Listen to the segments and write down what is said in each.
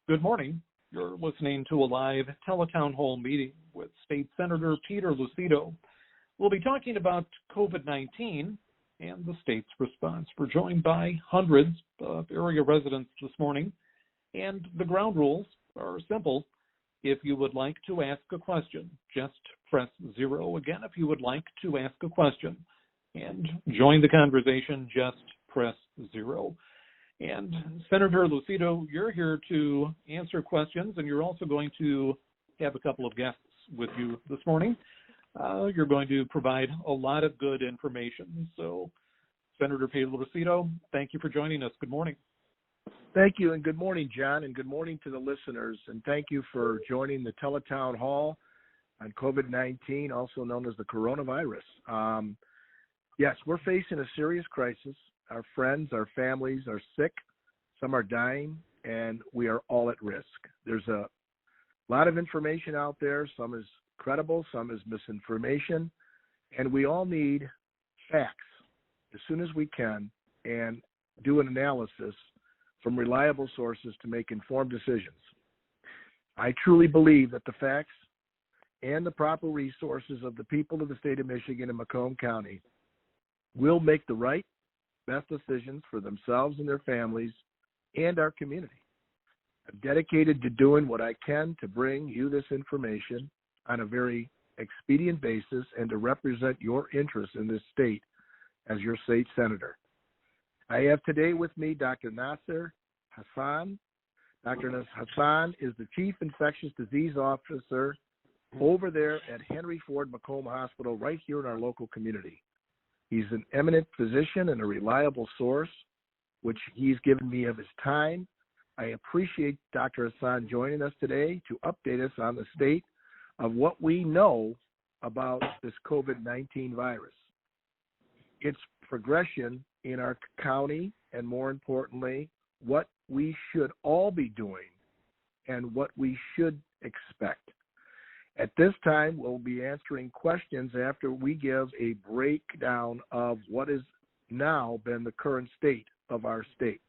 Good morning. You're listening to a live Tele-Town hall meeting with State Senator Peter Lucido. We'll be talking about COVID-19 and the state's response. We're joined by hundreds of area residents this morning, and the ground rules are simple. If you would like to ask a question, just press 0. Again, if you would like to ask a question and join the conversation, just press 0. And Senator Lucido, you're here to answer questions, and you're also going to have a couple of guests with you this morning. You're going to provide a lot of good information. So, Senator Peter Lucido, thank you for joining us. Good morning. Thank you, and good morning, John, and good morning to the listeners. And thank you for joining the Tele-Town hall on COVID-19, also known as the coronavirus. Yes, we're facing a serious crisis. Our friends, our families are sick. Some are dying, and we are all at risk. There's a lot of information out there. Some is credible, some is misinformation, and we all need facts as soon as we can and do an analysis from reliable sources to make informed decisions. I truly believe that the facts and the proper resources of the people of the state of Michigan and Macomb County will make the right, best decisions for themselves and their families and our community. I'm dedicated to doing what I can to bring you this information on a very expedient basis and to represent your interests in this state as your state senator. I have today with me Dr. Nasser Hassan. Dr. Hassan is the Chief Infectious Disease Officer over there at Henry Ford Macomb Hospital right here in our local community. He's an eminent physician and a reliable source, which he's given me of his time. I appreciate Dr. Hassan joining us today to update us on the state of what we know about this COVID-19 virus, its progression in our county, and more importantly, what we should all be doing and what we should expect. At this time, we'll be answering questions after we give a breakdown of what has now been the current state of our state.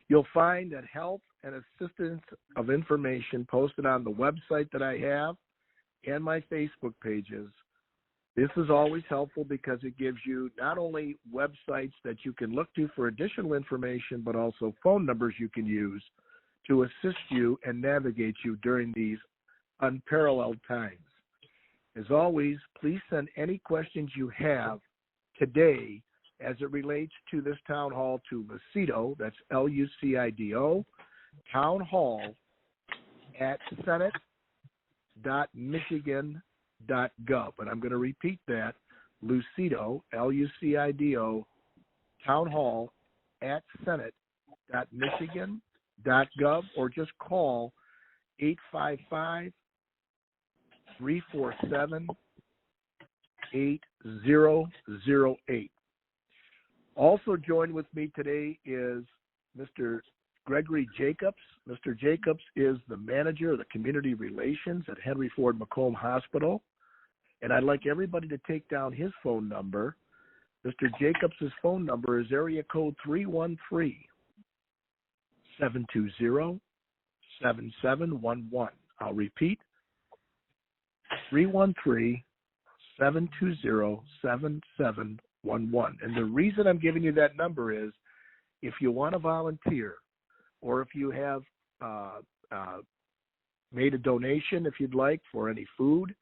You'll find that help and assistance of information posted on the website that I have and my Facebook pages. This is always helpful because it gives you not only websites that you can look to for additional information, but also phone numbers you can use to assist you and navigate you during these unparalleled times. As always, please send any questions you have today as it relates to this town hall to Lucido, that's Lucido, town hall at senate.michigan.gov. And I'm going to repeat that, Lucido, Lucido, town hall at senate.michigan.gov, or just call 855-347-8008. Also joined with me today is Mr. Gregory Jacobs. Mr. Jacobs is the manager of the community relations at Henry Ford Macomb Hospital. And I'd like everybody to take down his phone number. Mr. Jacobs' phone number is area code 313-720-7711. I'll repeat, 313-720-7711. And the reason I'm giving you that number is if you want to volunteer, or if you have made a donation, if you'd like, for any food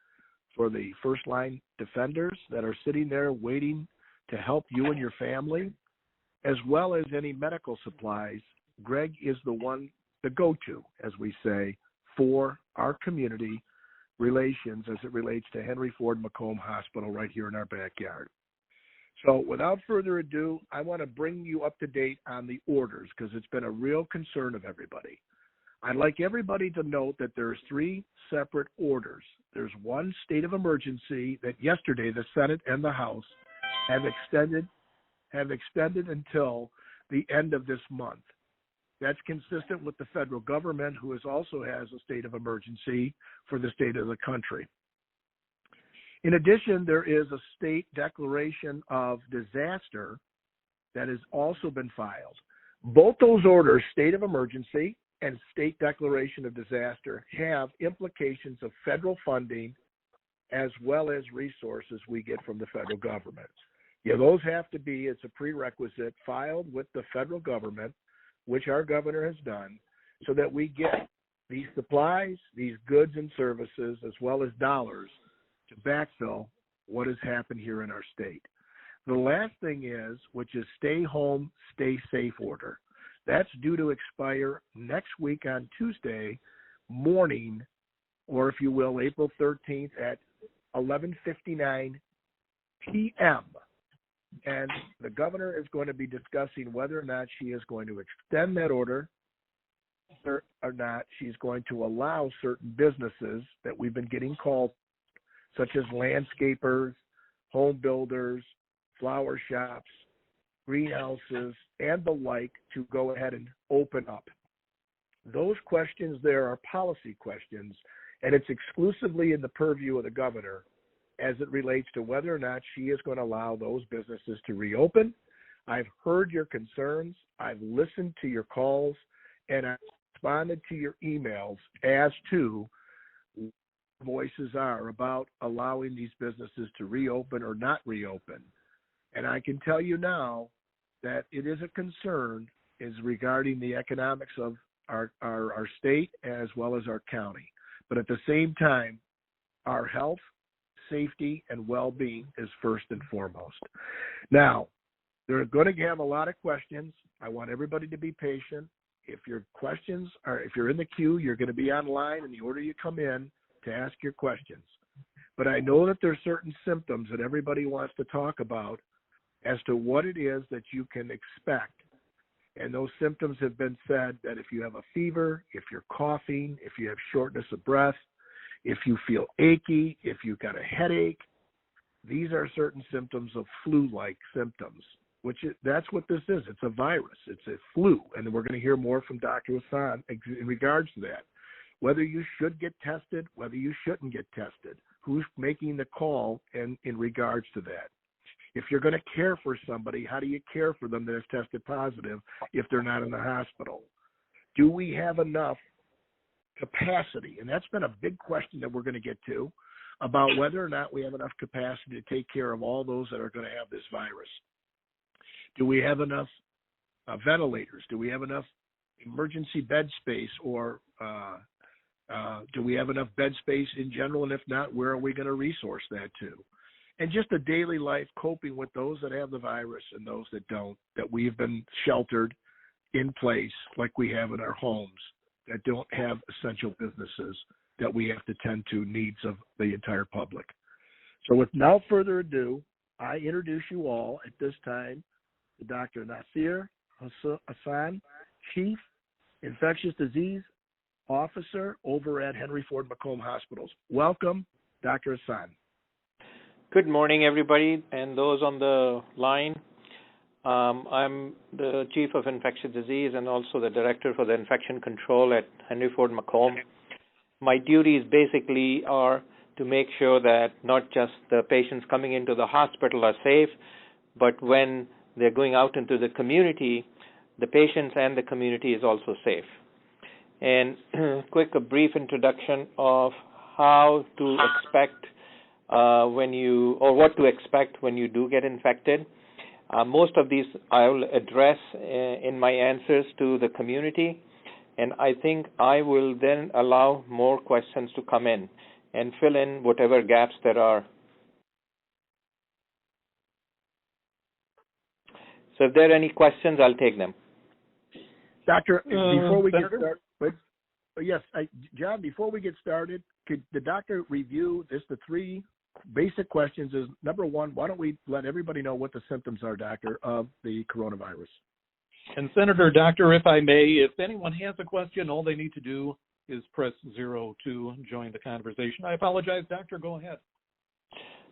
for the first-line defenders that are sitting there waiting to help you and your family, as well as any medical supplies, Greg is the one, the go-to, as we say, for our community relations as it relates to Henry Ford Macomb Hospital right here in our backyard. So without further ado, I want to bring you up to date on the orders because it's been a real concern of everybody. I'd like everybody to note that there's 3 separate orders. There's one state of emergency that yesterday the Senate and the House have extended until the end of this month. That's consistent with the federal government, who also has a state of emergency for the state of the country. In addition, there is a state declaration of disaster that has also been filed. Both those orders, state of emergency and state declaration of disaster have implications of federal funding as well as resources we get from the federal government. Yeah, those have to be, it's a prerequisite, filed with the federal government, which our governor has done, so that we get these supplies, these goods and services, as well as dollars to backfill what has happened here in our state. The last thing is, which is stay home, stay safe order. That's due to expire next week on Tuesday morning, or if you will, April 13th at 11:59 p.m. And the governor is going to be discussing whether or not she is going to extend that order or not she's going to allow certain businesses that we've been getting calls, such as landscapers, home builders, flower shops, greenhouses, and the like, to go ahead and open up. Those questions there are policy questions, and it's exclusively in the purview of the governor as it relates to whether or not she is going to allow those businesses to reopen. I've heard your concerns. I've listened to your calls, and I've responded to your emails as to what voices are about allowing these businesses to reopen or not reopen. And I can tell you now that it is a concern is regarding the economics of our state as well as our county. But at the same time, our health, safety, and well-being is first and foremost. Now, they're going to have a lot of questions. I want everybody to be patient. If your questions are, if you're in the queue, you're going to be online in the order you come in to ask your questions. But I know that there's certain symptoms that everybody wants to talk about as to what it is that you can expect. And those symptoms have been said that if you have a fever, if you're coughing, if you have shortness of breath, if you feel achy, if you've got a headache, these are certain symptoms of flu-like symptoms, that's what this is. It's a virus. It's a flu. And we're going to hear more from Dr. Hassan in regards to that. Whether you should get tested, whether you shouldn't get tested, who's making the call in regards to that. If you're going to care for somebody, how do you care for them that has tested positive if they're not in the hospital? Do we have enough capacity? And that's been a big question that we're going to get to, about whether or not we have enough capacity to take care of all those that are going to have this virus. Do we have enough ventilators? Do we have enough emergency bed space, or do we have enough bed space in general? And if not, where are we going to resource that to? And just a daily life coping with those that have the virus and those that don't, that we've been sheltered in place like we have in our homes, that don't have essential businesses that we have to tend to needs of the entire public. So without further ado, I introduce you all at this time to Dr. Nasir Hassan, Chief Infectious Disease Officer over at Henry Ford Macomb Hospitals. Welcome, Dr. Hassan. Good morning, everybody, and those on the line. I'm the Chief of Infectious Disease and also the Director for the Infection Control at Henry Ford Macomb. My duties basically are to make sure that not just the patients coming into the hospital are safe, but when they're going out into the community, the patients and the community is also safe. And a brief introduction of how to expect what to expect when you do get infected. Most of these I will address in my answers to the community, and I think I will then allow more questions to come in and fill in whatever gaps there are. So if there are any questions, I'll take them. Doctor, before we get started, John, before we get started, could the doctor review the three basic questions? Is number one, why don't we let everybody know what the symptoms are, doctor, of the coronavirus? And Senator, doctor, if I may, if anyone has a question, all they need to do is press 0 to join the conversation. I apologize, doctor, go ahead.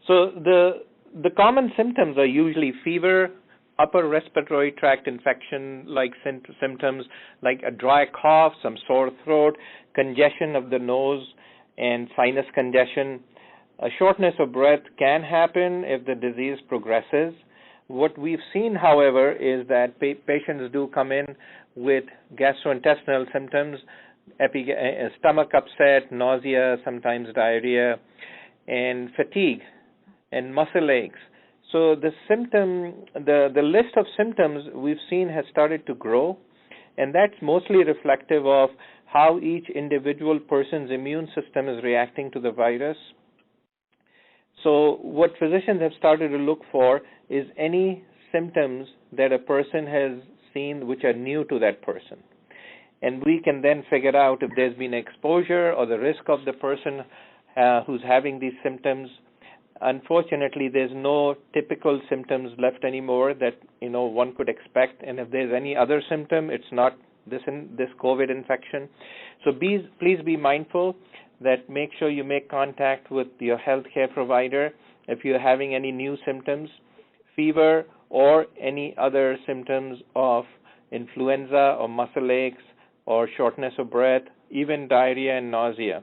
So the common symptoms are usually fever, upper respiratory tract infection-like symptoms like a dry cough, some sore throat, congestion of the nose, and sinus congestion. A shortness of breath can happen if the disease progresses, What we've seen, however, is that patients do come in with gastrointestinal symptoms, stomach upset, nausea, sometimes diarrhea, and fatigue, and muscle aches. So the list of symptoms we've seen has started to grow, and that's mostly reflective of how each individual person's immune system is reacting to the virus. So what physicians have started to look for is any symptoms that a person has seen which are new to that person. And we can then figure out if there's been exposure or the risk of the person who's having these symptoms. Unfortunately, there's no typical symptoms left anymore that one could expect. And if there's any other symptom, it's not this COVID infection. So please be mindful that make sure you make contact with your healthcare provider if you're having any new symptoms, fever, or any other symptoms of influenza or muscle aches or shortness of breath, even diarrhea and nausea.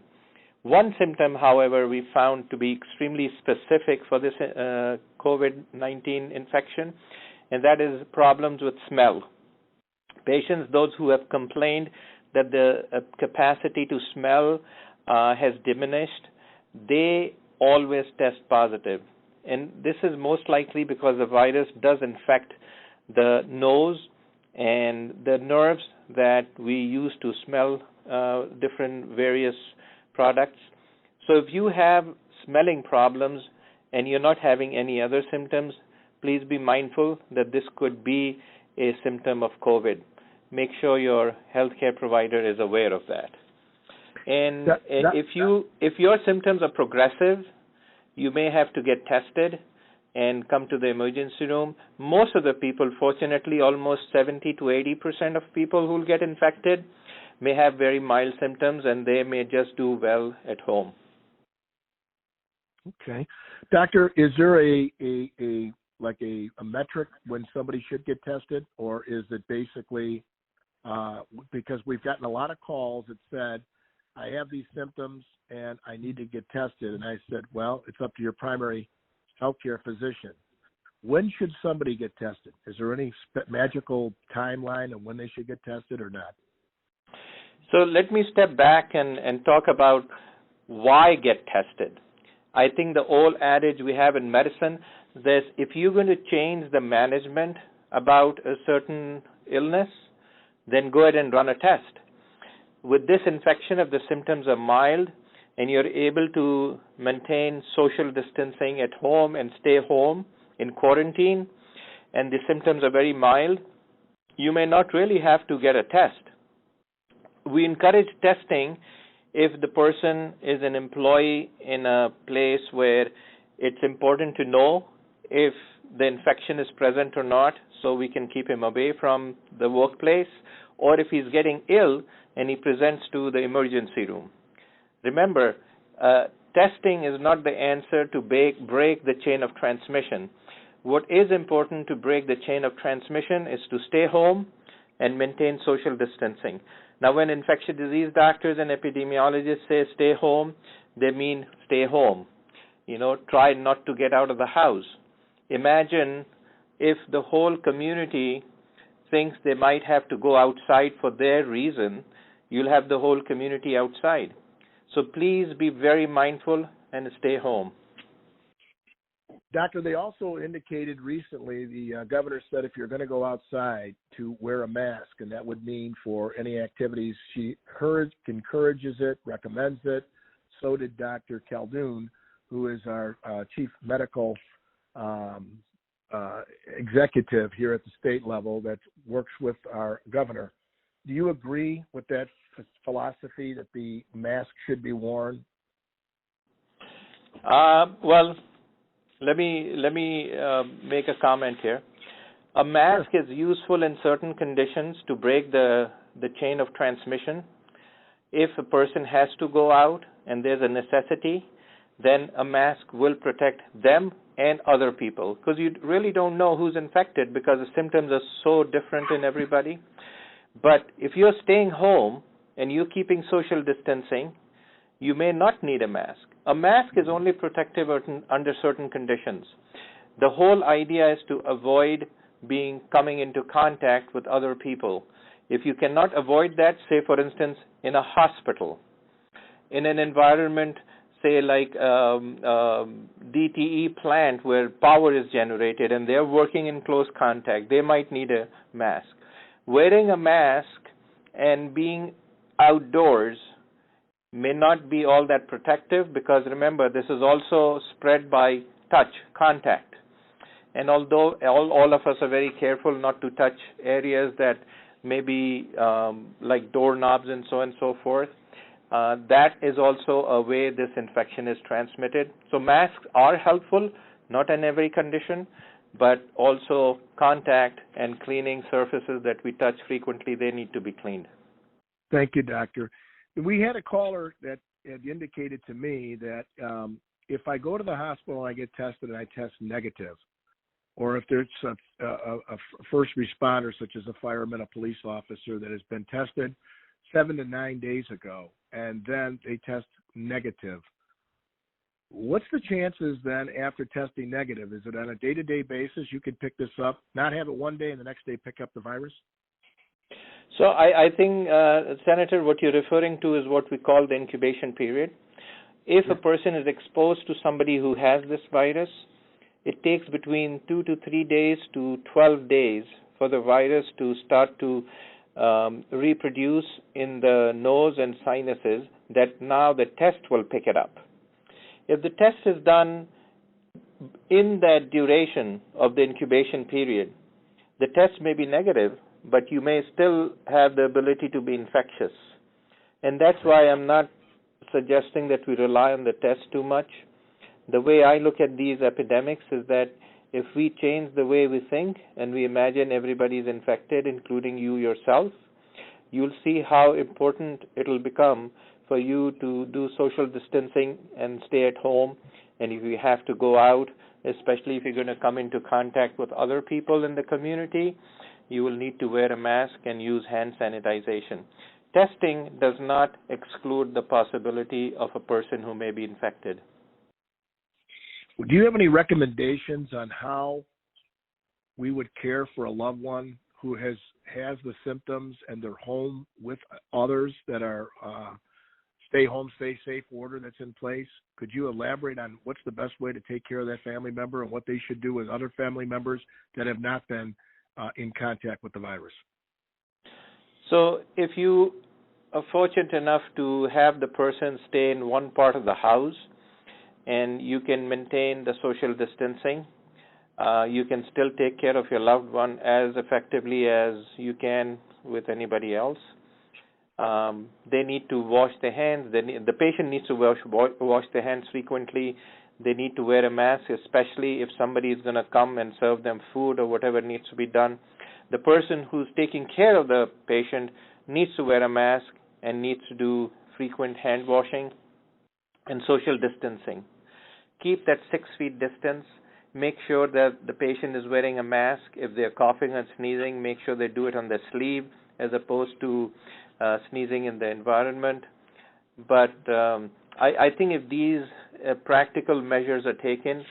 One symptom, however, we found to be extremely specific for this COVID-19 infection, and that is problems with smell. Patients, those who have complained that the capacity to smell has diminished, they always test positive. And this is most likely because the virus does infect the nose and the nerves that we use to smell different various products. So if you have smelling problems and you're not having any other symptoms, please be mindful that this could be a symptom of COVID. Make sure your healthcare provider is aware of that. And if your symptoms are progressive, you may have to get tested and come to the emergency room. Most of the people, fortunately, almost 70 to 80% of people who will get infected may have very mild symptoms, and they may just do well at home. Okay. Doctor, is there a metric when somebody should get tested, or is it basically because we've gotten a lot of calls that said, I have these symptoms and I need to get tested. And I said, well, it's up to your primary healthcare physician. When should somebody get tested? Is there any magical timeline on when they should get tested or not? So let me step back and talk about why get tested. I think the old adage we have in medicine is if you're going to change the management about a certain illness, then go ahead and run a test. With this infection, if the symptoms are mild and you're able to maintain social distancing at home and stay home in quarantine, and the symptoms are very mild, you may not really have to get a test. We encourage testing if the person is an employee in a place where it's important to know if the infection is present or not, so we can keep him away from the workplace, or if he's getting ill and he presents to the emergency room. Remember, testing is not the answer to break the chain of transmission. What is important to break the chain of transmission is to stay home and maintain social distancing. Now, when infectious disease doctors and epidemiologists say stay home, they mean stay home. Try not to get out of the house. Imagine if the whole community thinks they might have to go outside for their reason, you'll have the whole community outside. So please be very mindful and stay home. Doctor, they also indicated recently, the governor said if you're going to go outside to wear a mask, and that would mean for any activities. She encourages it, recommends it. So did Dr. Caldoun, who is our chief medical executive here at the state level that works with our governor. Do you agree with that philosophy that the mask should be worn? Well, let me make a comment here. A mask is useful in certain conditions to break the chain of transmission. If a person has to go out and there's a necessity, then a mask will protect them and other people, because you really don't know who's infected because the symptoms are so different in everybody. But if you're staying home and you're keeping social distancing, you may not need a mask. A mask is only protective under certain conditions. The whole idea is to avoid coming into contact with other people. If you cannot avoid that, say for instance in a hospital, in an environment, say like DTE plant where power is generated and they're working in close contact, they might need a mask. Wearing a mask and being outdoors may not be all that protective, because remember, this is also spread by touch, contact. And although all of us are very careful not to touch areas that may be like doorknobs and so forth, that is also a way this infection is transmitted. So masks are helpful, not in every condition, but also contact and cleaning surfaces that we touch frequently, they need to be cleaned. Thank you, Doctor. We had a caller that had indicated to me that if I go to the hospital and I get tested and I test negative, or if there's a first responder, such as a fireman, a police officer, that has been tested 7 to 9 days ago, and then they test negative, what's the chances then after testing negative? Is it on a day-to-day basis you could pick this up, not have it one day and the next day pick up the virus? So I think, Senator, what you're referring to is what we call the incubation period. If a person is exposed to somebody who has this virus, it takes between 2 to 3 days to 12 days for the virus to start to reproduce in the nose and sinuses, that now the test will pick it up. If the test is done in that duration of the incubation period, the test may be negative, but you may still have the ability to be infectious. And that's why I'm not suggesting that we rely on the test too much. The way I look at these epidemics is that if we change the way we think and we imagine everybody's infected, including you yourself, you'll see how important it'll become for you to do social distancing and stay at home. And if you have to go out, especially if you're going to come into contact with other people in the community, you will need to wear a mask and use hand sanitization. Testing does not exclude the possibility of a person who may be infected. Do you have any recommendations on how we would care for a loved one who has the symptoms and they're home with others that are stay home, stay safe order that's in place? Could you elaborate on what's the best way to take care of that family member and what they should do with other family members that have not been in contact with the virus? So if you are fortunate enough to have the person stay in one part of the house and you can maintain the social distancing, you can still take care of your loved one as effectively as you can with anybody else. They need to wash their hands. The patient needs to wash their hands frequently. They need to wear a mask, especially if somebody is going to come and serve them food or whatever needs to be done. The person who's taking care of the patient needs to wear a mask and needs to do frequent hand washing and social distancing. Keep that 6 feet distance. Make sure that the patient is wearing a mask. If they're coughing and sneezing, make sure they do it on their sleeve as opposed to sneezing in the environment. But I think if these practical measures are taken,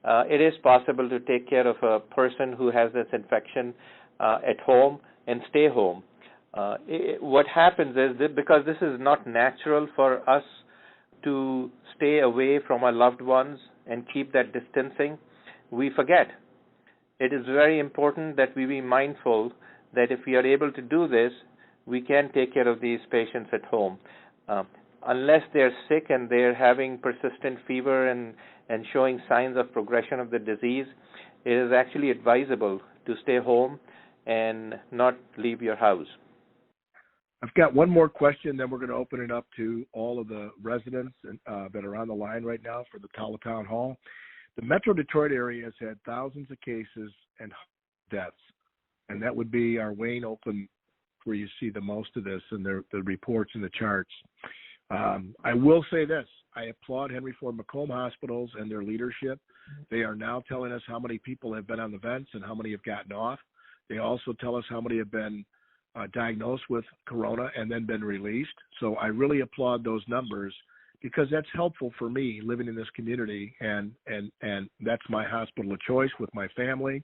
it is possible to take care of a person who has this infection at home and stay home. What happens is that because this is not natural for us to stay away from our loved ones and keep that distancing, we forget. It is very important that we be mindful that if we are able to do this, we can take care of these patients at home. Unless they're sick and they're having persistent fever and showing signs of progression of the disease, it is actually advisable to stay home and not leave your house. I've got one more question, then we're going to open it up to all of the residents that are on the line right now for the Tele-Town Hall. The Metro Detroit area has had thousands of cases and deaths, and that would be our Wayne, Oakland, where you see the most of this in the reports and the charts. I will say this. I applaud Henry Ford Macomb hospitals and their leadership. They are now telling us how many people have been on the vents and how many have gotten off. They also tell us how many have been diagnosed with corona and then been released. So I really applaud those numbers because that's helpful for me living in this community, and that's my hospital of choice with my family.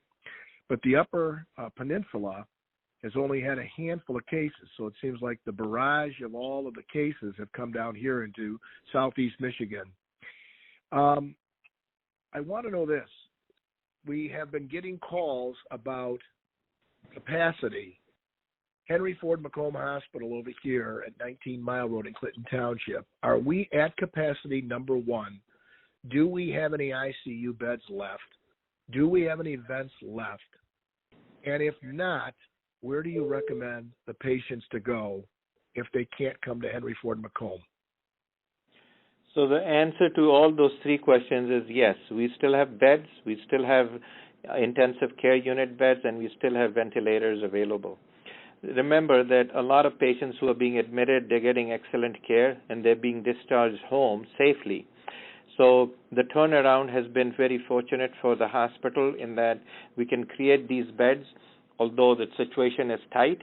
But the Upper Peninsula has only had a handful of cases, so it seems like the barrage of all of the cases have come down here into Southeast Michigan. I want to know this. We have been getting calls about capacity. Henry Ford Macomb Hospital over here at 19 Mile Road in Clinton Township. Are we at capacity, number one? Do we have any ICU beds left? Do we have any vents left? And if not, where do you recommend the patients to go if they can't come to Henry Ford Macomb? So the answer to all those three questions is yes. We still have beds, we still have intensive care unit beds, and we still have ventilators available. Remember that a lot of patients who are being admitted, they're getting excellent care, and they're being discharged home safely. So the turnaround has been very fortunate for the hospital in that we can create these beds, although the situation is tight,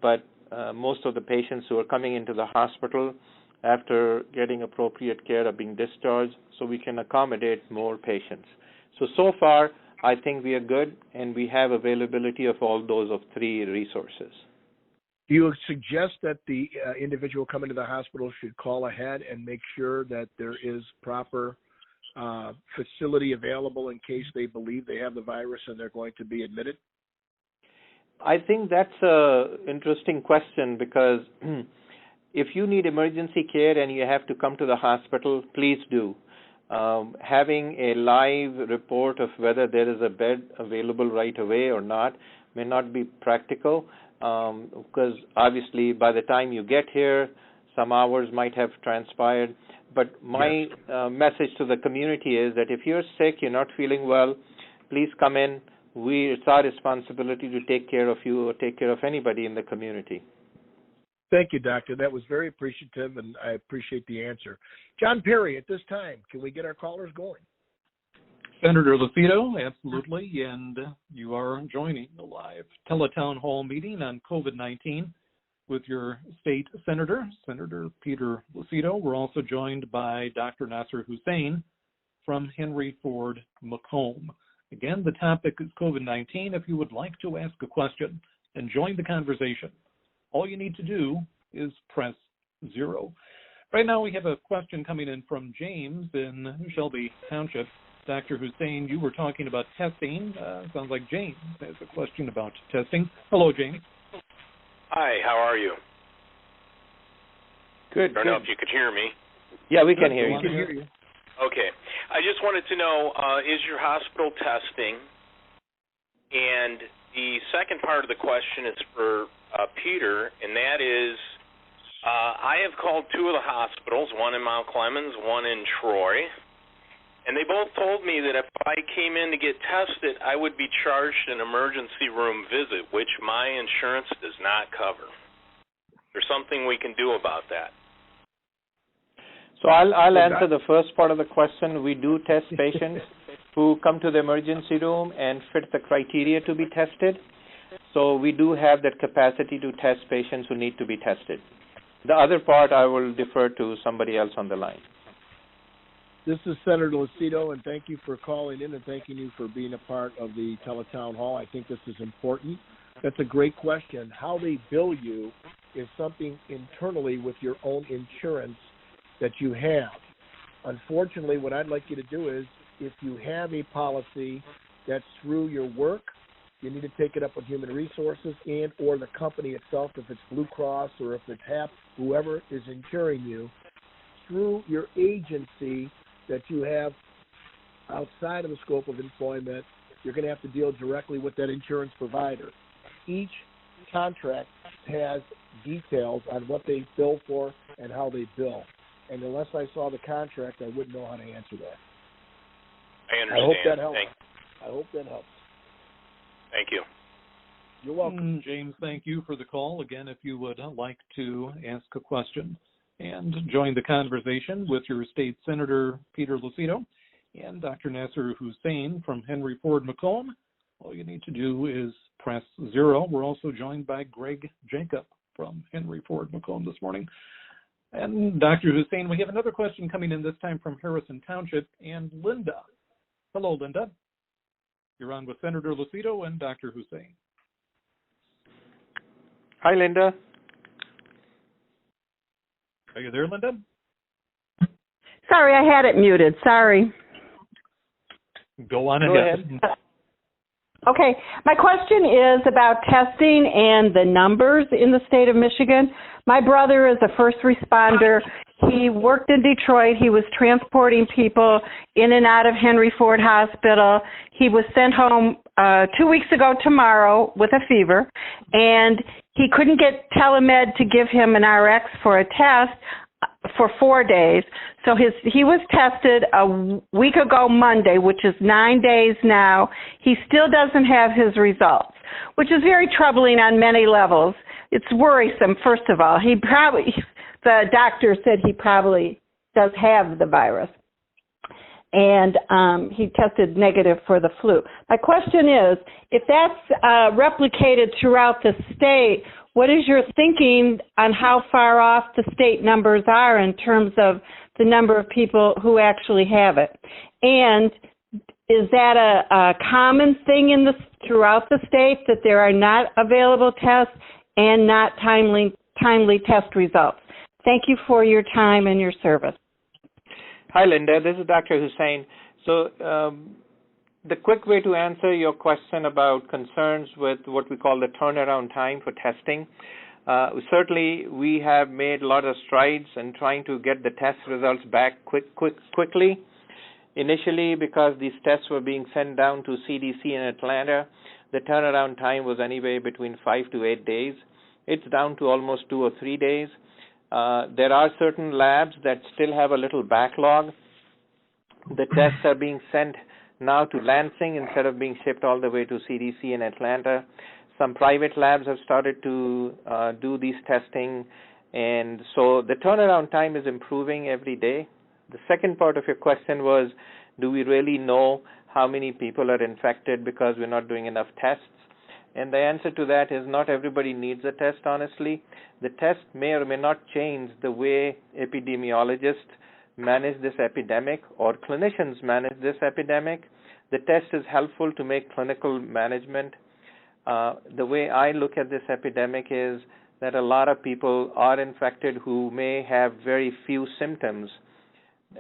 but most of the patients who are coming into the hospital after getting appropriate care are being discharged, so we can accommodate more patients. So far, I think we are good, and we have availability of all those of three resources. Do you suggest that the individual coming to the hospital should call ahead and make sure that there is proper facility available in case they believe they have the virus and they're going to be admitted? I think that's an interesting question because if you need emergency care and you have to come to the hospital, please do. Having a live report of whether there is a bed available right away or not may not be practical because obviously by the time you get here, some hours might have transpired. But my message to the community is that if you're sick, you're not feeling well, please come in. It's our responsibility to take care of you or take care of anybody in the community. Thank you, Doctor. That was very appreciative, and I appreciate the answer. John Perry, at this time, can we get our callers going? Senator Lucido, absolutely, and you are joining the live Tele-Town Hall meeting on COVID-19 with your state senator, Senator Peter Lucido. We're also joined by Dr. Nasser Hussain from Henry Ford Macomb. Again, the topic is COVID-19. If you would like to ask a question and join the conversation, all you need to do is press 0. Right now we have a question coming in from James in Shelby Township. Dr. Hussain, you were talking about testing. Sounds like James has a question about testing. Hello, James. Hi, how are you? Good. I don't know if you could hear me. Yeah, we can hear you. We can hear you. Okay. I just wanted to know, is your hospital testing? And the second part of the question is for Peter, and that is, I have called two of the hospitals, one in Mount Clemens, one in Troy, and they both told me that if I came in to get tested, I would be charged an emergency room visit, which my insurance does not cover. There's something we can do about that. So I'll answer the first part of the question. We do test patients who come to the emergency room and fit the criteria to be tested. So we do have that capacity to test patients who need to be tested. The other part I will defer to somebody else on the line. This is Senator Lucido, and thank you for calling in and thanking you for being a part of the Tele-Town Hall. I think this is important. That's a great question. How they bill you is something internally with your own insurance that you have. Unfortunately, what I'd like you to do is, if you have a policy that's through your work, you need to take it up with Human Resources and or the company itself, if it's Blue Cross or if it's HAP, whoever is insuring you, through your agency that you have outside of the scope of employment. You're going to have to deal directly with that insurance provider. Each contract has details on what they bill for and how they bill. And unless I saw the contract, I wouldn't know how to answer that. I understand. I hope that helps. I hope that helps. Thank you. You're welcome. James, thank you for the call. Again, if you would like to ask a question and join the conversation with your state senator, Peter Lucido, and Dr. Nasser Hussain from Henry Ford Macomb, all you need to do is press 0. We're also joined by Greg Jacob from Henry Ford Macomb this morning. And Dr. Hussein, we have another question coming in, this time from Harrison Township, and Linda. Hello, Linda. You're on with Senator Lucido and Dr. Hussein. Hi, Linda. Are you there, Linda? Sorry, I had it muted. Sorry. Go on Go ahead. Okay, my question is about testing and the numbers in the state of Michigan. My brother is a first responder. He worked in Detroit. He was transporting people in and out of Henry Ford Hospital. He was sent home 2 weeks ago tomorrow with a fever, and he couldn't get telemed to give him an RX for a test for 4 days. So he was tested a week ago Monday, which is 9 days now. He still doesn't have his results, which is very troubling on many levels. It's worrisome, first of all. The doctor said he probably does have the virus. And he tested negative for the flu. My question is, if that's replicated throughout the state, what is your thinking on how far off the state numbers are in terms of the number of people who actually have it? And is that a common thing throughout the state, that there are not available tests and not timely test results? Thank you for your time and your service. Hi, Linda. This is Dr. Hussein. So the quick way to answer your question about concerns with what we call the turnaround time for testing, certainly we have made a lot of strides in trying to get the test results back quickly. Initially, because these tests were being sent down to CDC in Atlanta, the turnaround time was anywhere between 5 to 8 days. It's down to almost 2 or 3 days. There are certain labs that still have a little backlog. The tests are being sent now to Lansing instead of being shipped all the way to CDC in Atlanta. Some private labs have started to do these testing, and so the turnaround time is improving every day. The second part of your question was, do we really know how many people are infected because we're not doing enough tests? And the answer to that is not everybody needs a test, honestly. The test may or may not change the way epidemiologists manage this epidemic or clinicians manage this epidemic. The test is helpful to make clinical management. The way I look at this epidemic is that a lot of people are infected who may have very few symptoms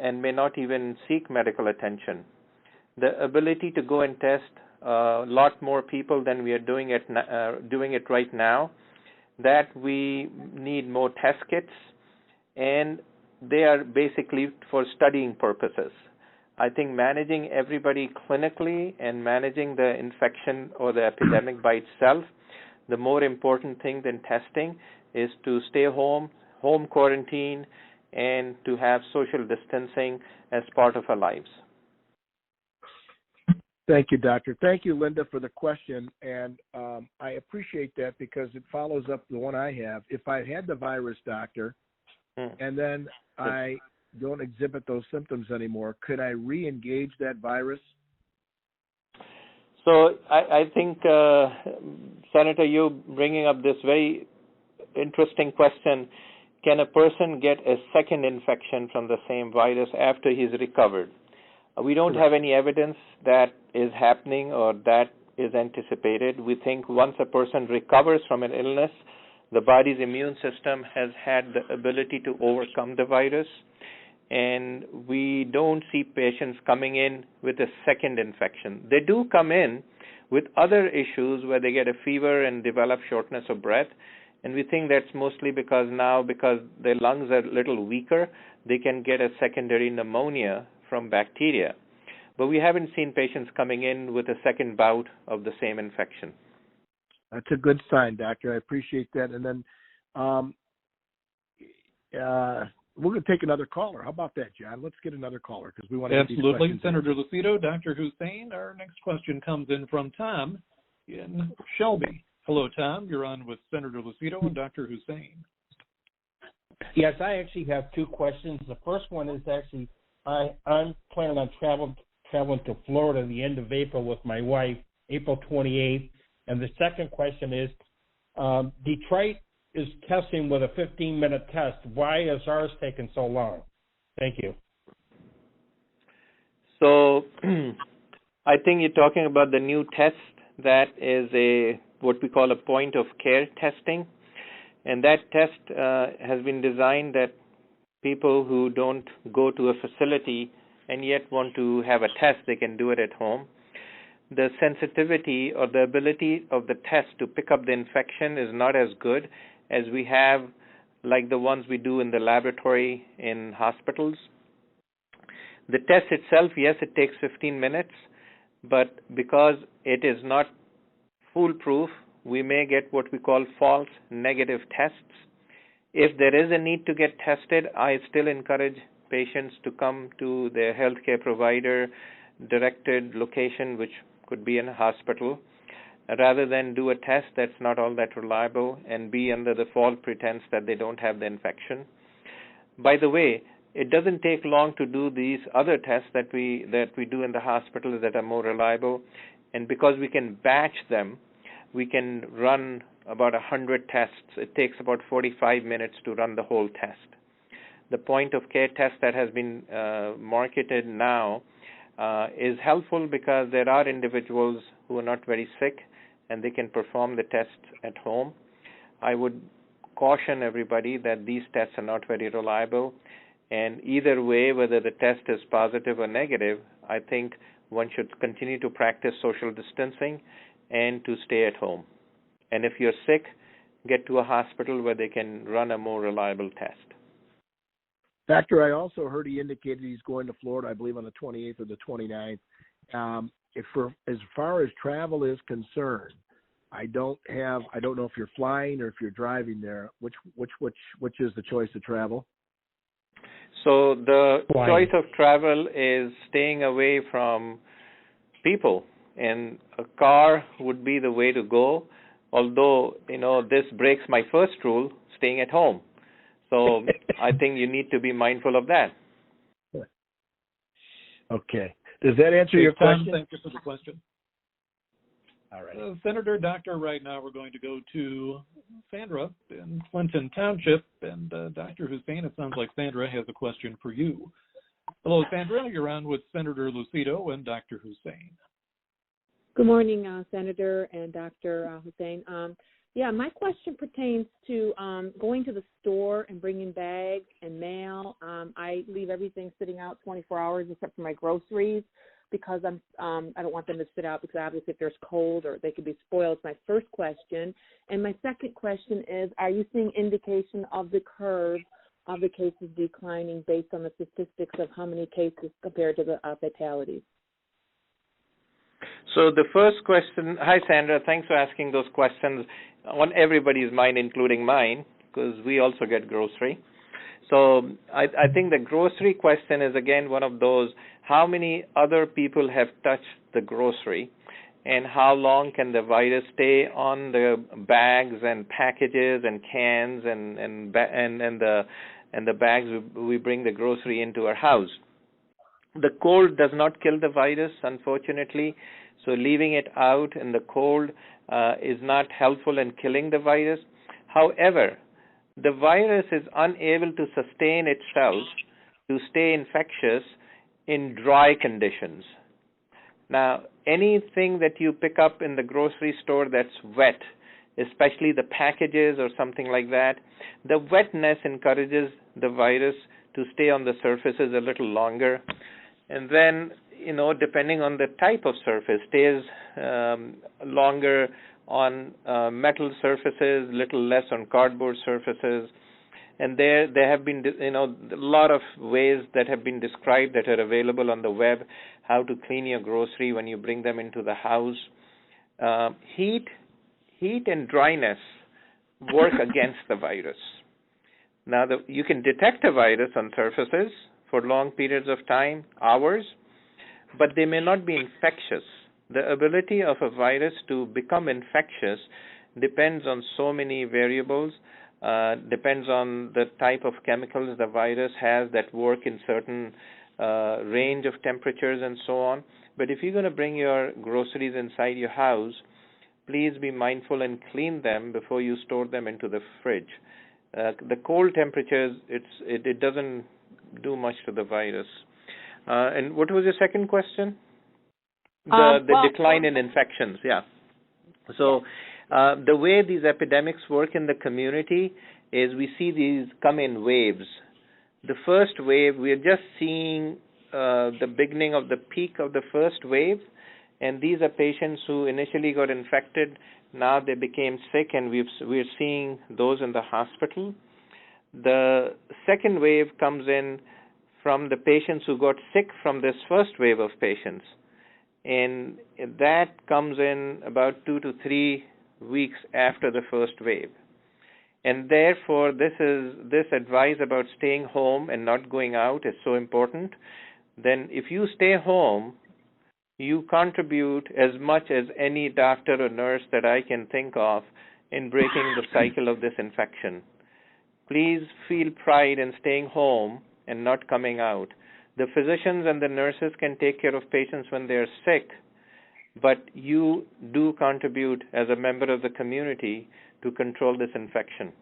and may not even seek medical attention. The ability to go and test a lot more people than we are doing it right now, that we need more test kits, and they are basically for studying purposes. I think managing everybody clinically and managing the infection or the epidemic by itself, the more important thing than testing is to stay home quarantine, and to have social distancing as part of our lives. Thank you, Doctor. Thank you, Linda, for the question. And I appreciate that because it follows up the one I have. If I had the virus, Doctor, and then I don't exhibit those symptoms anymore, could I re-engage that virus? So I think, Senator, you bringing up this very interesting question. Can a person get a second infection from the same virus after he's recovered? We don't have any evidence that is happening or that is anticipated. We think once a person recovers from an illness, the body's immune system has had the ability to overcome the virus, and we don't see patients coming in with a second infection. They do come in with other issues where they get a fever and develop shortness of breath, and we think that's mostly because their lungs are a little weaker, they can get a secondary pneumonia from bacteria. But we haven't seen patients coming in with a second bout of the same infection. That's a good sign, Doctor. I appreciate that. And then we're going to take another caller. How about that, John? Let's get another caller because we want to get these questions. Senator Lucido, Dr. Hussein. Our next question comes in from Tom in Shelby. Hello, Tom. You're on with Senator Lucido and Dr. Hussein. Yes, I actually have two questions. The first one is actually I'm planning on traveling to Florida the end of April with my wife, April 28th. And the second question is, Detroit is testing with a 15-minute test. Why is ours taking so long? Thank you. So I think you're talking about the new test that is what we call a point of care testing. And that test has been designed that people who don't go to a facility and yet want to have a test, they can do it at home. The sensitivity or the ability of the test to pick up the infection is not as good as we have like the ones we do in the laboratory in hospitals. The test itself, yes, it takes 15 minutes, but because it is not foolproof, we may get what we call false negative tests. If there is a need to get tested, I still encourage patients to come to their healthcare provider directed location, which could be in a hospital, rather than do a test that's not all that reliable and be under the false pretense that they don't have the infection. By the way, it doesn't take long to do these other tests that we do in the hospitals that are more reliable, and because we can batch them, we can run about 100 tests. It takes about 45 minutes to run the whole test. The point of care test that has been marketed now is helpful because there are individuals who are not very sick and they can perform the tests at home. I would caution everybody that these tests are not very reliable, and either way, whether the test is positive or negative, I think one should continue to practice social distancing and to stay at home. And if you're sick, get to a hospital where they can run a more reliable test. Doctor, I also heard he indicated he's going to Florida, I believe on the 28th or the 29th. As far as travel is concerned, I don't know if you're flying or if you're driving there. Which is the choice of travel? So the choice of travel is staying away from people, and a car would be the way to go. Although, this breaks my first rule, staying at home. So I think you need to be mindful of that. Okay. Does that answer your question? Thank you for the question. All right. Senator, Doctor, right now we're going to go to Sandra in Clinton Township. And Dr. Hussein, it sounds like Sandra has a question for you. Hello, Sandra. You're on with Senator Lucido and Dr. Hussein. Good morning, Senator and Dr. Hussein. My question pertains to going to the store and bringing bags and mail. I leave everything sitting out 24 hours except for my groceries because I don't want them to sit out because obviously if there's cold or they could be spoiled. It's my first question. And my second question is, are you seeing indication of the curve of the cases declining based on the statistics of how many cases compared to the fatalities? So the first question, hi Sandra, thanks for asking those questions on everybody's mind, including mine, because we also get grocery. So I think the grocery question is again one of those, how many other people have touched the grocery and how long can the virus stay on the bags and packages and cans and the bags we bring the grocery into our house. The cold does not kill the virus, unfortunately. So leaving it out in the cold is not helpful in killing the virus. However, the virus is unable to sustain itself to stay infectious in dry conditions. Now, anything that you pick up in the grocery store that's wet, especially the packages or something like that, the wetness encourages the virus to stay on the surfaces a little longer. And then, depending on the type of surface, stays longer on metal surfaces, little less on cardboard surfaces. And there have been, a lot of ways that have been described that are available on the web, how to clean your grocery when you bring them into the house. Heat and dryness work against the virus. Now, you can detect a virus on surfaces for long periods of time, hours, but they may not be infectious. The ability of a virus to become infectious depends on so many variables, depends on the type of chemicals the virus has that work in certain range of temperatures and so on. But if you're going to bring your groceries inside your house, please be mindful and clean them before you store them into the fridge. The cold temperatures, it doesn't do much to the virus. And what was your second question? The decline in infections, yeah. So the way these epidemics work in the community is we see these come in waves. The first wave, we're just seeing the beginning of the peak of the first wave, and these are patients who initially got infected. Now they became sick, and we're seeing those in the hospital. The second wave comes in from the patients who got sick from this first wave of patients, and that comes in about 2 to 3 weeks after the first wave. And therefore, this advice about staying home and not going out is so important. Then if you stay home, you contribute as much as any doctor or nurse that I can think of in breaking the cycle of this infection. Please feel pride in staying home and not coming out. The physicians and the nurses can take care of patients when they're sick, but you do contribute as a member of the community to control this infection.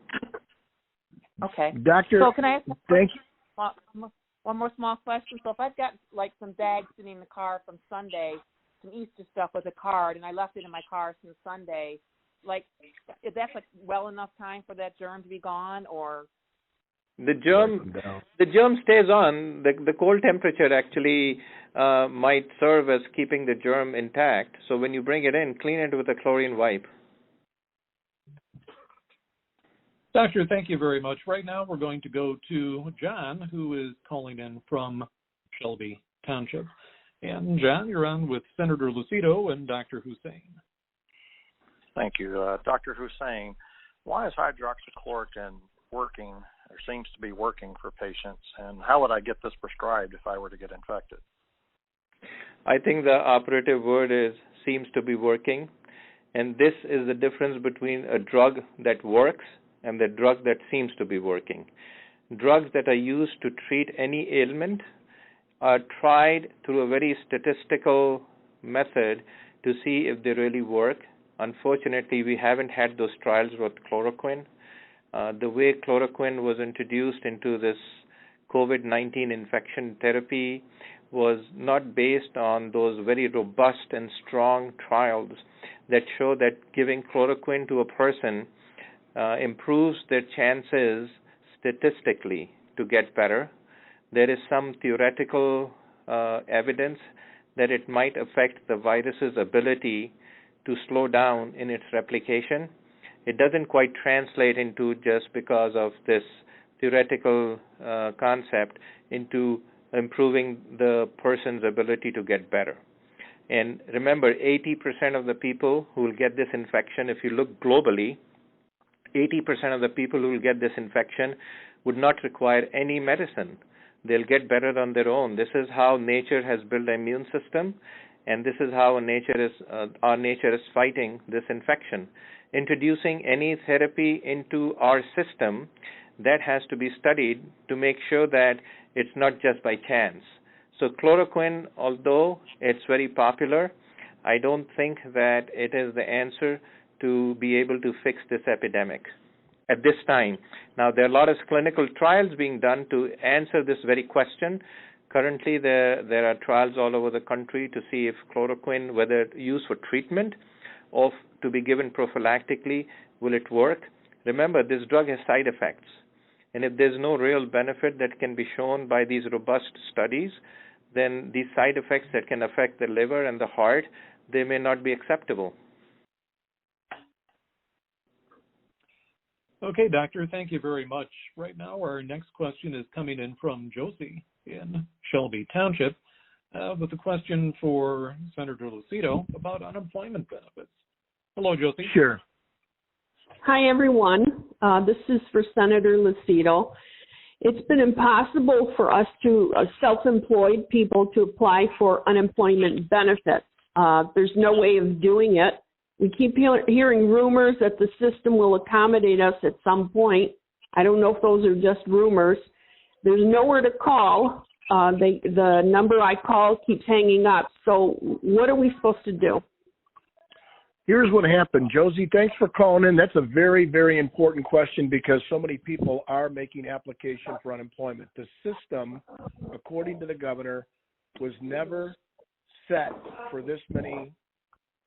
Okay. Doctor, so can I ask thank you. One more small question? So if I've got like some bags sitting in the car from Sunday, some Easter stuff with a card, and I left it in my car since Sunday, like, is that like well enough time for that germ to be gone, or? The germ stays on. The cold temperature actually might serve as keeping the germ intact. So when you bring it in, clean it with a chlorine wipe. Doctor, thank you very much. Right now we're going to go to John, who is calling in from Shelby Township. And John, you're on with Senator Lucido and Dr. Hussein. Thank you. Dr. Hussein, why is hydroxychloroquine working or seems to be working for patients, and how would I get this prescribed if I were to get infected? I think the operative word is seems to be working, and this is the difference between a drug that works and the drug that seems to be working. Drugs that are used to treat any ailment are tried through a very statistical method to see if they really work. Unfortunately, we haven't had those trials with chloroquine. The way chloroquine was introduced into this COVID-19 infection therapy was not based on those very robust and strong trials that show that giving chloroquine to a person improves their chances statistically to get better. There is some theoretical evidence that it might affect the virus's ability to slow down in its replication. It doesn't quite translate into, just because of this theoretical concept, into improving the person's ability to get better. And remember, 80% of the people who will get this infection, if you look globally, 80% of the people who will get this infection would not require any medicine. They'll get better on their own. This is how nature has built an immune system, and this is how our nature is fighting this infection. Introducing any therapy into our system, that has to be studied to make sure that it's not just by chance. So chloroquine, although it's very popular, I don't think that it is the answer to be able to fix this epidemic at this time. Now, there are a lot of clinical trials being done to answer this very question. Currently, there are trials all over the country to see if chloroquine, whether used for treatment or to be given prophylactically, will it work? Remember, this drug has side effects. And if there's no real benefit that can be shown by these robust studies, then these side effects that can affect the liver and the heart, they may not be acceptable. Okay, Doctor, thank you very much. Right now, our next question is coming in from Josie in Shelby Township with a question for Senator Lucido about unemployment benefits. Hello, Josie. Sure. Hi, everyone. This is for Senator Lucido. It's been impossible for us self-employed people to apply for unemployment benefits. There's no way of doing it. We keep hearing rumors that the system will accommodate us at some point. I don't know if those are just rumors. There's nowhere to call. The number I call keeps hanging up. So what are we supposed to do? Here's what happened. Josie, thanks for calling in. That's a very, very important question because so many people are making application for unemployment. The system, according to the governor, was never set for this many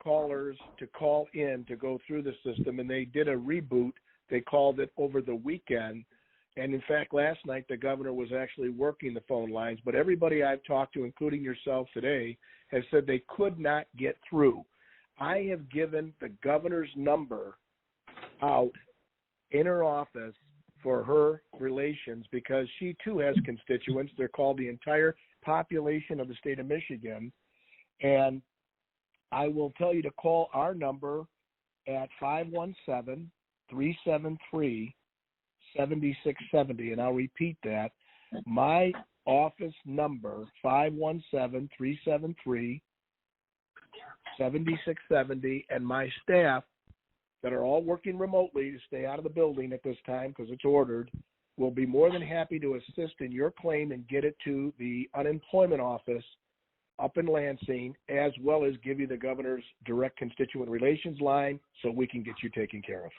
callers to call in to go through the system, and they did a reboot. They called it over the weekend. And in fact, last night, the governor was actually working the phone lines, but everybody I've talked to, including yourself today, has said they could not get through. I have given the governor's number out in her office for her relations because she too has constituents. They're called the entire population of the state of Michigan. And I will tell you to call our number at 517-373-7670. And I'll repeat that. My office number, 517-373-7670, and my staff that are all working remotely to stay out of the building at this time because it's ordered will be more than happy to assist in your claim and get it to the unemployment office up in Lansing, as well as give you the governor's direct constituent relations line so we can get you taken care of.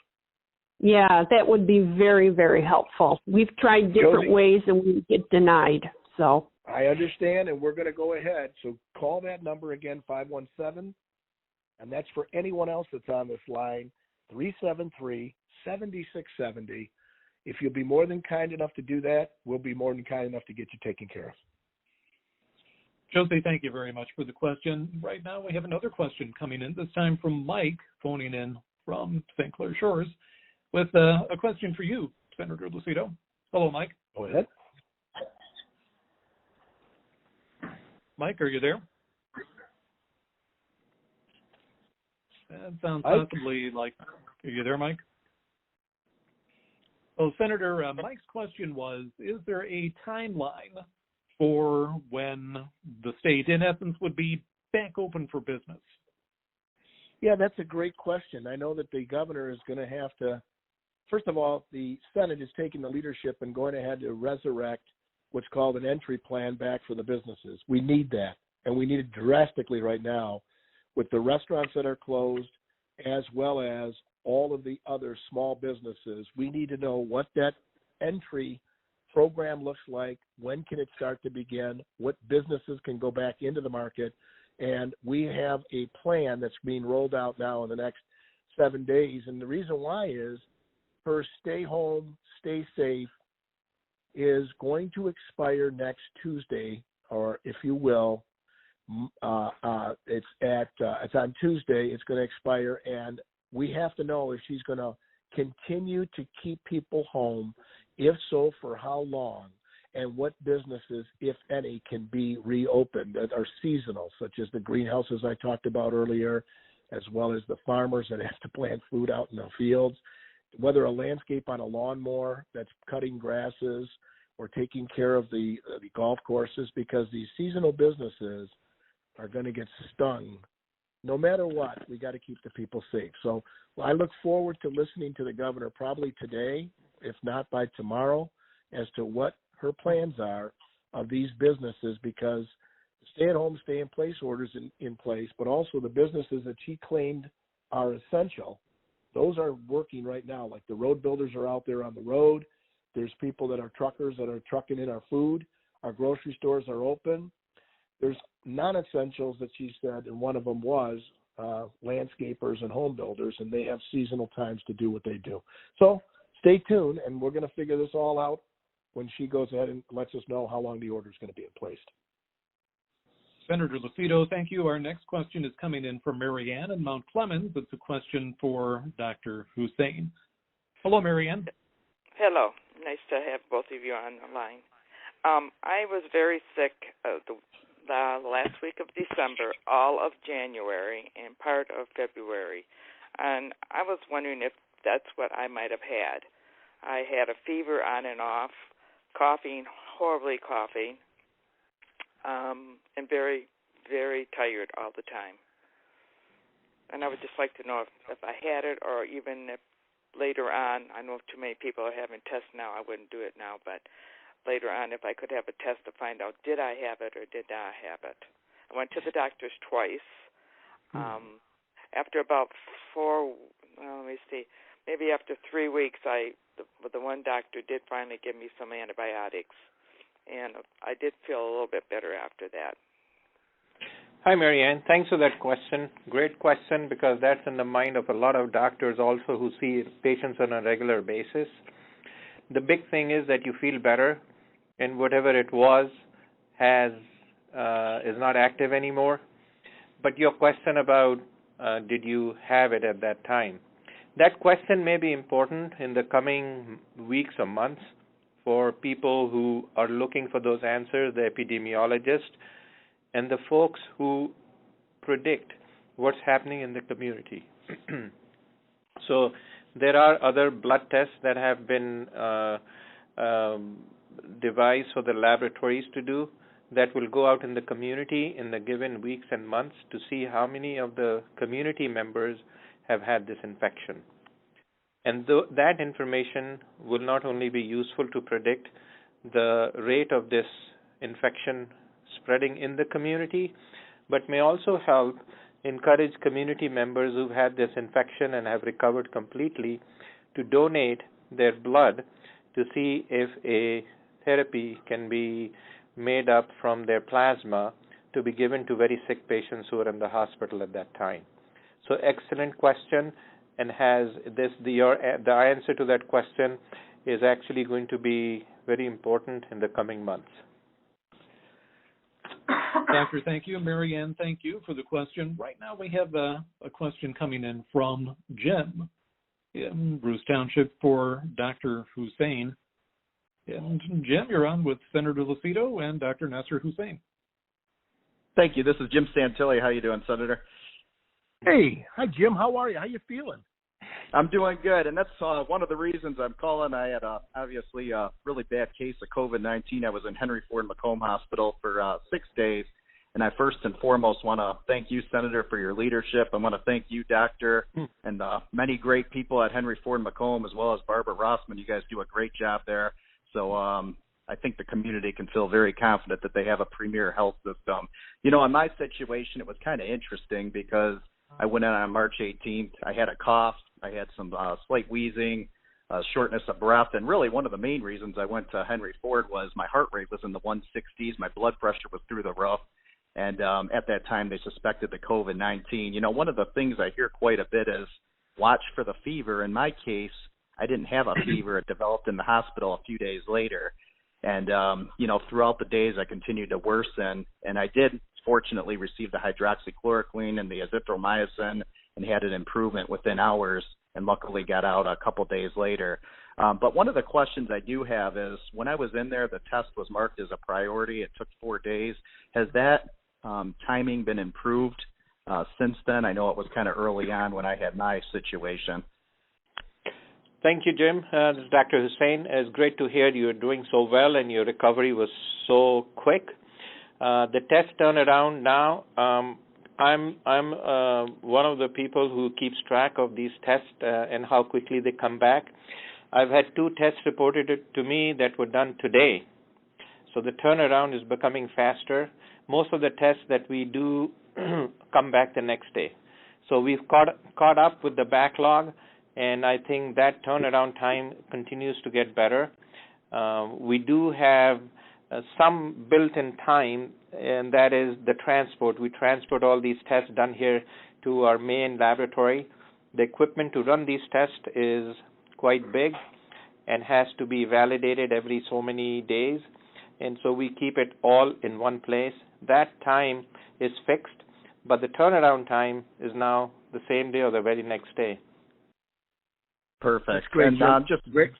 Yeah, that would be very, very helpful. We've tried different ways and we get denied. So I understand, and we're going to go ahead. So call that number again, 517, and that's for anyone else that's on this line, 373-7670. If you'll be more than kind enough to do that, we'll be more than kind enough to get you taken care of. Josie, thank you very much for the question. Right now we have another question coming in, this time from Mike, phoning in from St. Clair Shores, with a question for you, Senator Lucido. Hello, Mike. Go ahead. Mike, are you there? That sounds possibly like, are you there, Mike? Well, Senator, Mike's question was, is there a timeline for when the state, in essence, would be back open for business? Yeah, that's a great question. I know that the governor is going to have to, first of all, the Senate is taking the leadership and going ahead to resurrect what's called an entry plan back for the businesses. We need that, and we need it drastically right now with the restaurants that are closed as well as all of the other small businesses. We need to know what that entry program looks like, when can it start to begin, what businesses can go back into the market, and we have a plan that's being rolled out now in the next 7 days. And the reason why is her stay home, stay safe is going to expire next Tuesday, or if you will, it's on Tuesday. It's going to expire, and we have to know if she's going to continue to keep people home. If so, for how long, and what businesses, if any, can be reopened that are seasonal, such as the greenhouses I talked about earlier, as well as the farmers that have to plant food out in the fields, whether a landscape on a lawnmower that's cutting grasses or taking care of the golf courses, because these seasonal businesses are going to get stung. No matter what, we got to keep the people safe. So I look forward to listening to the governor probably today, if not by tomorrow, as to what her plans are of these businesses, because stay-at-home, stay-in-place orders in place, but also the businesses that she claimed are essential, those are working right now. Like the road builders are out there on the road. There's people that are truckers that are trucking in our food. Our grocery stores are open. There's non-essentials that she said, and one of them was landscapers and home builders, and they have seasonal times to do what they do. So stay tuned, and we're going to figure this all out when she goes ahead and lets us know how long the order is going to be in place. Senator Lucido, thank you. Our next question is coming in from Mary Ann in Mount Clemens. It's a question for Dr. Hussein. Hello, Mary Ann. Hello. Nice to have both of you on the line. I was very sick the last week of December, all of January, and part of February. And I was wondering if that's what I might have had. I had a fever on and off, coughing, horribly coughing, and very, very tired all the time. And I would just like to know if I had it, or even if later on, I know too many people are having tests now, I wouldn't do it now, but later on, if I could have a test to find out, did I have it or did not have it? I went to the doctors twice. after about maybe after 3 weeks, the one doctor did finally give me some antibiotics, and I did feel a little bit better after that. Hi, Marianne. Thanks for that question. Great question, because that's in the mind of a lot of doctors also who see patients on a regular basis. The big thing is that you feel better, and whatever it was is not active anymore. But your question about did you have it at that time? That question may be important in the coming weeks or months for people who are looking for those answers, the epidemiologists, and the folks who predict what's happening in the community. So there are other blood tests that have been devised for the laboratories to do that will go out in the community in the given weeks and months to see how many of the community members have had this infection. And that information will not only be useful to predict the rate of this infection spreading in the community, but may also help encourage community members who've had this infection and have recovered completely to donate their blood to see if a therapy can be made up from their plasma to be given to very sick patients who are in the hospital at that time. So excellent question, and the answer to that question is actually going to be very important in the coming months. Doctor, thank you. Marianne, thank you for the question. Right now we have a question coming in from Jim in Bruce Township for Dr. Hussein. And Jim, you're on with Senator Lucido and Dr. Nasser Hussein. Thank you. This is Jim Santilli. How you doing, Senator? Hey, hi Jim. How are you? How you feeling? I'm doing good, and that's one of the reasons I'm calling. I had obviously a really bad case of COVID-19. I was in Henry Ford Macomb Hospital for 6 days, and I first and foremost want to thank you, Senator, for your leadership. I want to thank you, Doctor, and many great people at Henry Ford Macomb, as well as Barbara Rossman. You guys do a great job there. So I think the community can feel very confident that they have a premier health system. You know, in my situation, it was kind of interesting because I went in on March 18th. I had a cough. I had some slight wheezing, shortness of breath, and really one of the main reasons I went to Henry Ford was my heart rate was in the 160s. My blood pressure was through the roof, and at that time they suspected the COVID-19. You know, one of the things I hear quite a bit is watch for the fever. In my case, I didn't have a fever. It developed in the hospital a few days later, and you know, throughout the days I continued to worsen, and I did fortunately receive the hydroxychloroquine and the azithromycin and had an improvement within hours, and luckily got out a couple days later. But one of the questions I do have is, when I was in there, the test was marked as a priority. It took 4 days. Has that timing been improved since then? I know it was kind of early on when I had my situation. Thank you, Jim. This is Dr. Hussein. It's great to hear you're doing so well and your recovery was so quick. The test turnaround now, I'm one of the people who keeps track of these tests and how quickly they come back. I've had 2 tests reported to me that were done today. So the turnaround is becoming faster. Most of the tests that we do come back the next day. So we've caught up with the backlog, and I think that turnaround time continues to get better. We do have some built-in time, and that is the transport. We transport all these tests done here to our main laboratory. The equipment to run these tests is quite big and has to be validated every so many days, and so we keep it all in one place. That time is fixed, but the turnaround time is now the same day or the very next day. Perfect. That's great. And just great.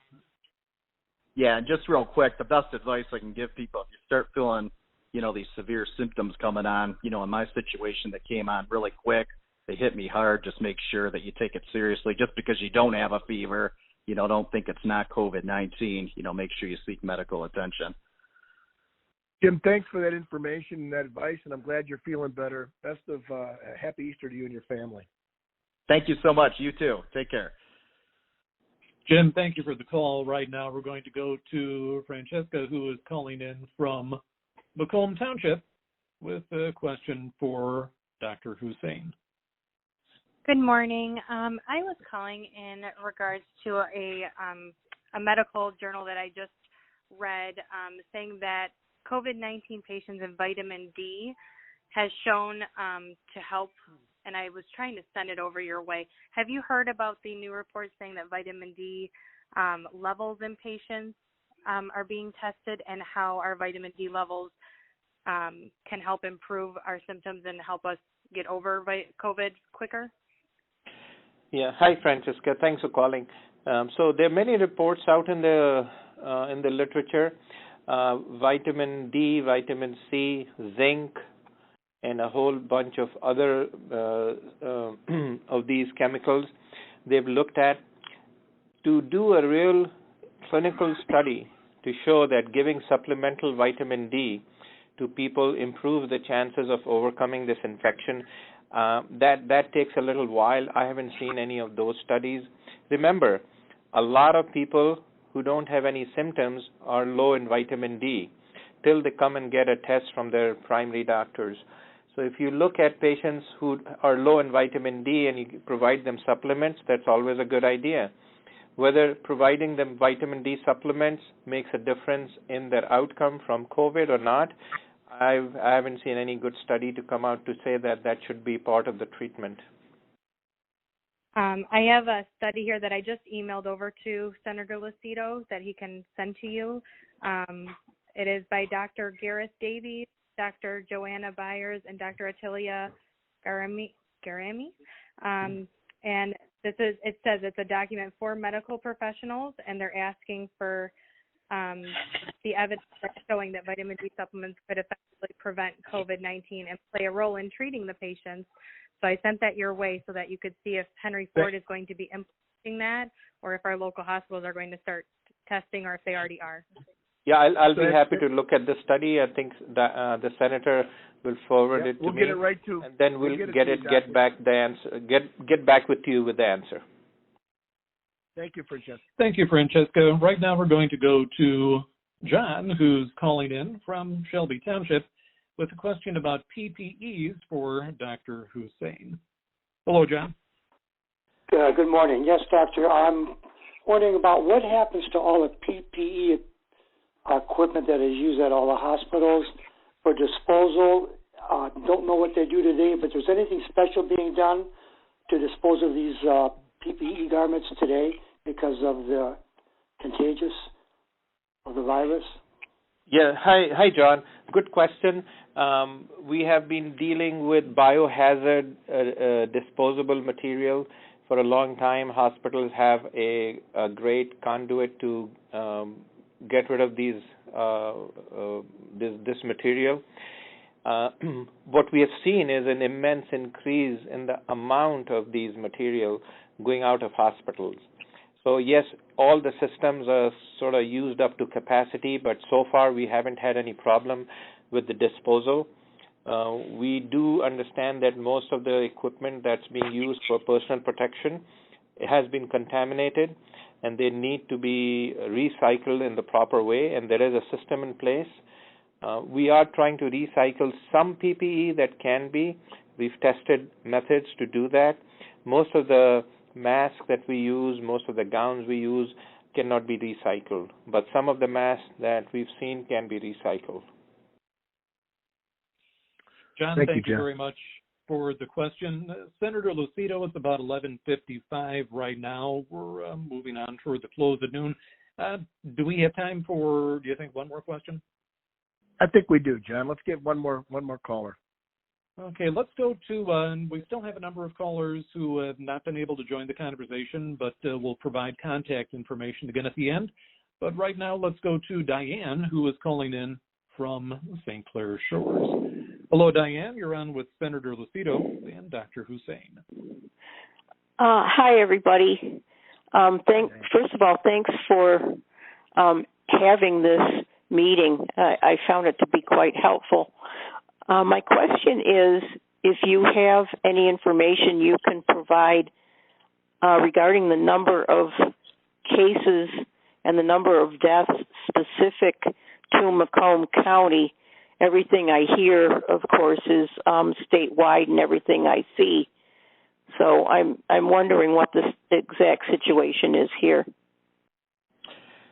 Yeah, just real quick, the best advice I can give people, if you start feeling, you know, these severe symptoms coming on, you know, in my situation that came on really quick, they hit me hard, just make sure that you take it seriously. Just because you don't have a fever, you know, don't think it's not COVID-19, you know, make sure you seek medical attention. Jim, thanks for that information and that advice, and I'm glad you're feeling better. Best of happy Easter to you and your family. Thank you so much. You too. Take care. Jim, thank you for the call. Right now we're going to go to Francesca, who is calling in from Macomb Township with a question for Dr. Hussein. Good morning. I was calling in regards to a medical journal that I just read saying that COVID-19 patients in vitamin D has shown to help, and I was trying to send it over your way. Have you heard about the new report saying that vitamin D levels in patients are being tested, and how our vitamin D levels can help improve our symptoms and help us get over COVID quicker? Yeah. Hi, Francesca. Thanks for calling. So there are many reports out in the literature. Vitamin D, vitamin C, zinc, and a whole bunch of other of these chemicals they've looked at. To do a real clinical study to show that giving supplemental vitamin D to people improves the chances of overcoming this infection, that takes a little while. I haven't seen any of those studies. Remember, a lot of people who don't have any symptoms are low in vitamin D till they come and get a test from their primary doctors. So if you look at patients who are low in vitamin D and you provide them supplements, that's always a good idea. Whether providing them vitamin D supplements makes a difference in their outcome from COVID or not, I haven't seen any good study to come out to say that that should be part of the treatment. I have a study here that I just emailed over to Senator Lucido that he can send to you. It is by Dr. Gareth Davies, Dr. Joanna Byers, and Dr. Attilia Garami. And it says it's a document for medical professionals, and they're asking for the evidence showing that vitamin D supplements could effectively prevent COVID-19 and play a role in treating the patients. So I sent that your way so that you could see if Henry Ford is going to be implementing that, or if our local hospitals are going to start testing, or if they already are. Yeah, I'll be happy to look at the study. I think the senator will forward it to me. We'll get it right to, and then we'll get back with you with the answer. Thank you, Francesca. Thank you, Francesca. Right now we're going to go to John, who's calling in from Shelby Township with a question about PPEs for Dr. Hussein. Hello, John. Good morning. Yes, doctor. I'm wondering about what happens to all the PPE equipment that is used at all the hospitals for disposal. Don't know what they do today, but is there anything special being done to dispose of these PPE garments today because of the contagious of the virus? Yeah. Hi, John. Good question. We have been dealing with biohazard disposable material for a long time. Hospitals have a great conduit to get rid of this material. What we have seen is an immense increase in the amount of these material going out of hospitals. So yes, all the systems are sort of used up to capacity, but so far we haven't had any problem with the disposal. We do understand that most of the equipment that's being used for personal protection has been contaminated, and they need to be recycled in the proper way, and there is a system in place. We are trying to recycle some PPE that can be. We've tested methods to do that. Most of the masks that we use, most of the gowns we use cannot be recycled, but some of the masks that we've seen can be recycled. John, thank you very much for the question. Senator Lucido, it's about 11:55 right now. We're moving on toward the close of noon. Do we have time for, do you think, one more question? I think we do, John. Let's get one more caller. Okay, let's go to, we still have a number of callers who have not been able to join the conversation, but we'll provide contact information again at the end. But right now, let's go to Diane, who is calling in from St. Clair Shores. Hello, Diane. You're on with Senator Lucido and Dr. Hussein. Hi, everybody. First of all, thanks for having this meeting. I found it to be quite helpful. My question is, if you have any information you can provide regarding the number of cases and the number of deaths specific to Macomb County. Everything I hear, of course, is statewide, and everything I see So I'm wondering what the exact situation is here.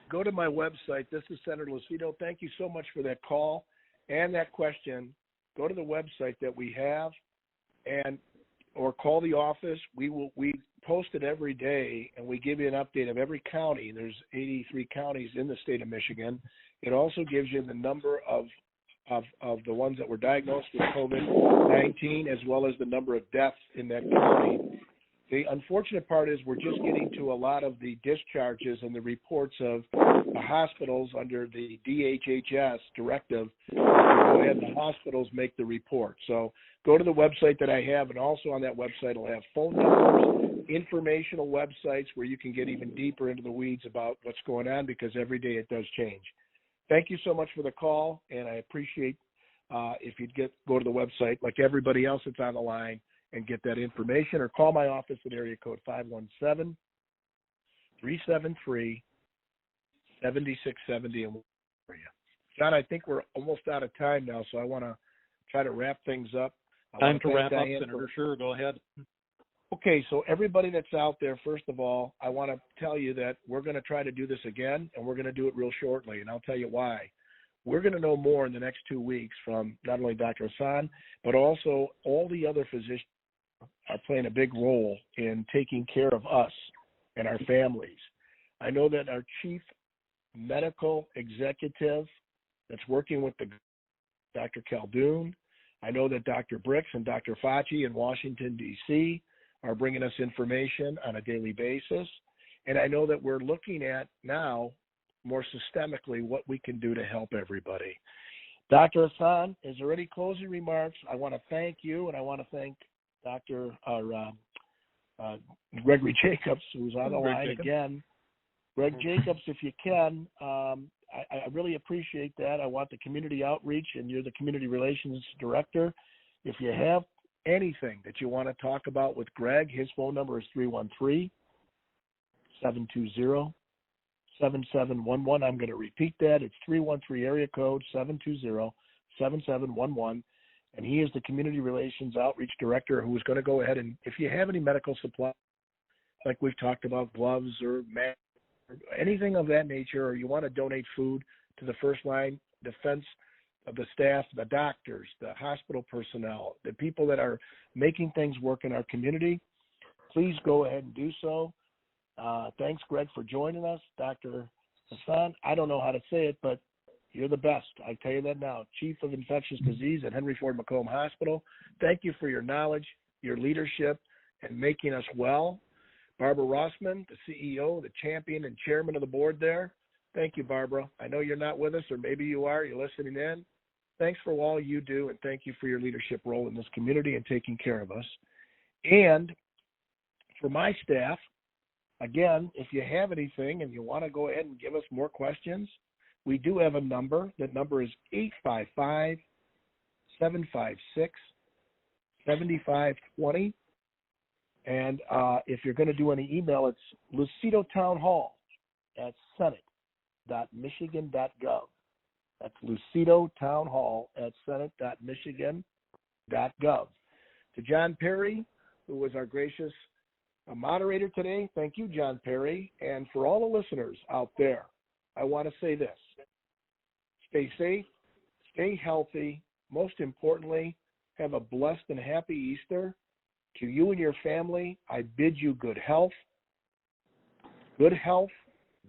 Go to my website. This is Senator Lucido. Thank you so much for that call and that question. Go to the website that we have or call the office. We post it every day, and we give you an update of every county. There's 83 counties in the state of Michigan. It also gives you the number of the ones that were diagnosed with COVID-19, as well as the number of deaths in that county. The unfortunate part is we're just getting to a lot of the discharges and the reports of the hospitals under the DHHS directive to go ahead and the hospitals make the report. So go to the website that I have, and also on that website it'll have phone numbers, informational websites where you can get even deeper into the weeds about what's going on, because every day it does change. Thank you so much for the call, and I appreciate if you'd go to the website like everybody else that's on the line and get that information, or call my office at area code 517-373-7670. And John, I think we're almost out of time now, so I want to try to wrap things up. Time to wrap up, Senator. Sure, go ahead. Okay, so everybody that's out there, first of all, I want to tell you that we're going to try to do this again, and we're going to do it real shortly, and I'll tell you why. We're going to know more in the next 2 weeks from not only Dr. Hassan, but also all the other physicians are playing a big role in taking care of us and our families. I know that our chief medical executive that's working with Dr. Caldoun, I know that Dr. Bricks and Dr. Fauci in Washington, D.C. are bringing us information on a daily basis. And I know that we're looking at now more systemically what we can do to help everybody. Dr. Hassan, is there any closing remarks? I want to thank you, and I want to thank Dr. Gregory Jacobs, who's on the line again. Greg Jacobs, if you can, I really appreciate that. I want the community outreach, and you're the community relations director. If you have anything that you want to talk about with Greg, his phone number is 313-720-7711. I'm going to repeat that. It's 313 area code 720-7711. And he is the community relations outreach director who is going to go ahead and, if you have any medical supplies, like we've talked about, gloves or masks, or anything of that nature, or you want to donate food to the first line defense of the staff, the doctors, the hospital personnel, the people that are making things work in our community, please go ahead and do so. Thanks, Greg, for joining us. Dr. Hassan, I don't know how to say it, but you're the best. I tell you that now. Chief of Infectious Disease at Henry Ford Macomb Hospital. Thank you for your knowledge, your leadership, and making us well. Barbara Rossman, the CEO, the champion and chairman of the board there. Thank you, Barbara. I know you're not with us, or maybe you are. You're listening in. Thanks for all you do, and thank you for your leadership role in this community and taking care of us. And for my staff, again, if you have anything and you want to go ahead and give us more questions, we do have a number. That number is 855-756-7520. And if you're going to do any email, it's lucidotownhall@senate.michigan.gov. That's lucidotownhall@senate.michigan.gov. To John Perry, who was our gracious moderator today, thank you, John Perry. And for all the listeners out there, I want to say this. Stay safe, stay healthy. Most importantly, have a blessed and happy Easter. To you and your family, I bid you good health. Good health,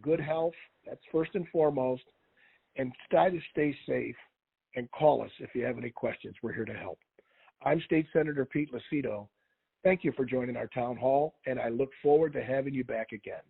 good health. That's first and foremost. And try to stay safe and call us if you have any questions. We're here to help. I'm State Senator Pete Lucido. Thank you for joining our town hall, and I look forward to having you back again.